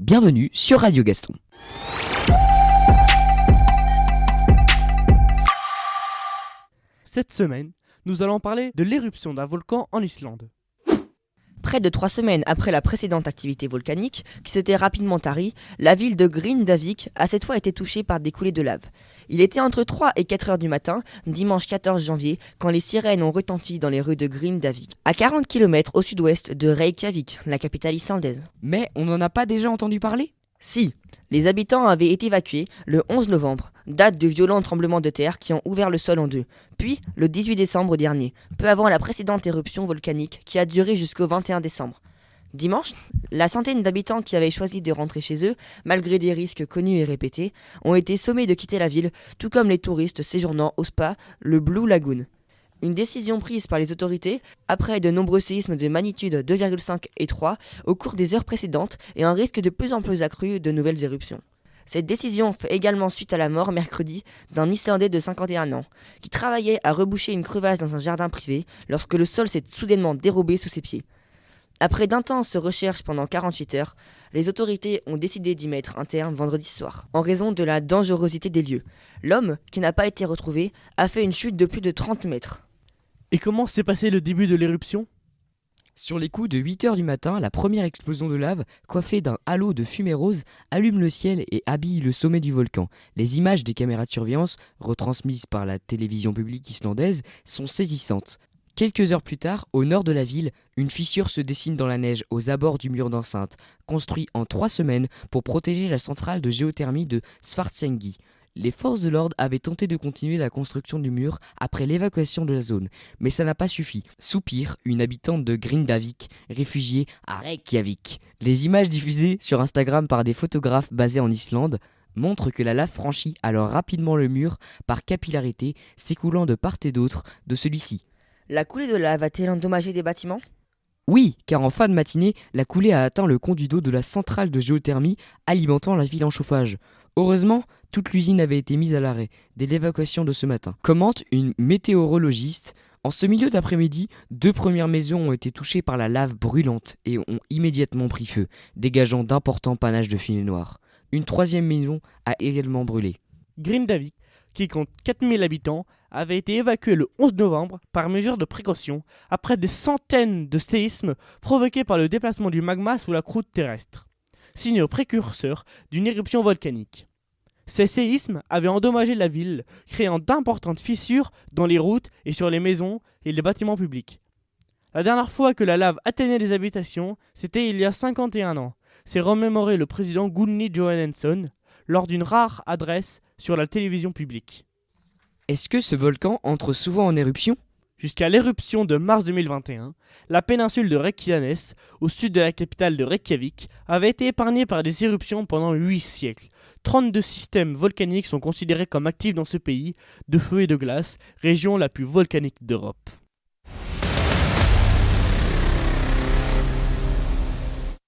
bienvenue sur Radio Gaston. Cette semaine, nous allons parler de l'éruption d'un volcan en Islande. Près de 3 semaines après la précédente activité volcanique, qui s'était rapidement tarie, la ville de Grindavik a cette fois été touchée par des coulées de lave. Il était entre 3 et 4 heures du matin, dimanche 14 janvier, quand les sirènes ont retenti dans les rues de Grindavik, à 40 km au sud-ouest de Reykjavik, la capitale islandaise. Mais on n'en a pas déjà entendu parler ? Si, les habitants avaient été évacués le 11 novembre, date de violents tremblements de terre qui ont ouvert le sol en deux, puis le 18 décembre dernier, peu avant la précédente éruption volcanique qui a duré jusqu'au 21 décembre. Dimanche, la centaine d'habitants qui avaient choisi de rentrer chez eux, malgré des risques connus et répétés, ont été sommés de quitter la ville, tout comme les touristes séjournant au spa, le Blue Lagoon. Une décision prise par les autorités après de nombreux séismes de magnitude 2,5 et 3 au cours des heures précédentes et un risque de plus en plus accru de nouvelles éruptions. Cette décision fait également suite à la mort mercredi d'un Islandais de 51 ans qui travaillait à reboucher une crevasse dans un jardin privé lorsque le sol s'est soudainement dérobé sous ses pieds. Après d'intenses recherches pendant 48 heures, les autorités ont décidé d'y mettre un terme vendredi soir, en raison de la dangerosité des lieux. L'homme, qui n'a pas été retrouvé, a fait une chute de plus de 30 mètres. Et comment s'est passé le début de l'éruption ? Sur les coups de 8h du matin, la première explosion de lave, coiffée d'un halo de fumée rose, allume le ciel et habille le sommet du volcan. Les images des caméras de surveillance, retransmises par la télévision publique islandaise, sont saisissantes. Quelques heures plus tard, au nord de la ville, une fissure se dessine dans la neige aux abords du mur d'enceinte, construit en 3 semaines pour protéger la centrale de géothermie de Svartsengi. Les forces de l'ordre avaient tenté de continuer la construction du mur après l'évacuation de la zone, mais ça n'a pas suffi, soupire une habitante de Grindavik, réfugiée à Reykjavik. Les images diffusées sur Instagram par des photographes basés en Islande montrent que la lave franchit alors rapidement le mur par capillarité, s'écoulant de part et d'autre de celui-ci. La coulée de lave a-t-elle endommagé des bâtiments ? Oui, car en fin de matinée, la coulée a atteint le conduit d'eau de la centrale de géothermie alimentant la ville en chauffage. Heureusement, toute l'usine avait été mise à l'arrêt dès l'évacuation de ce matin. Commente une météorologiste. En ce milieu d'après-midi, 2 premières maisons ont été touchées par la lave brûlante et ont immédiatement pris feu, dégageant d'importants panaches de fumée noire. Une 3e maison a également brûlé. Grindavik, qui compte 4000 habitants, avait été évacué le 11 novembre par mesure de précaution après des centaines de séismes provoqués par le déplacement du magma sous la croûte terrestre, signe précurseur d'une éruption volcanique. Ces séismes avaient endommagé la ville, créant d'importantes fissures dans les routes et sur les maisons et les bâtiments publics. La dernière fois que la lave atteignait les habitations, c'était il y a 51 ans, s'est remémoré le président Gunni Johannesson lors d'une rare adresse sur la télévision publique. Est-ce que ce volcan entre souvent en éruption ? Jusqu'à l'éruption de mars 2021, la péninsule de Reykjanes, au sud de la capitale de Reykjavik, avait été épargnée par des éruptions pendant 8 siècles. 32 systèmes volcaniques sont considérés comme actifs dans ce pays, de feu et de glace, région la plus volcanique d'Europe.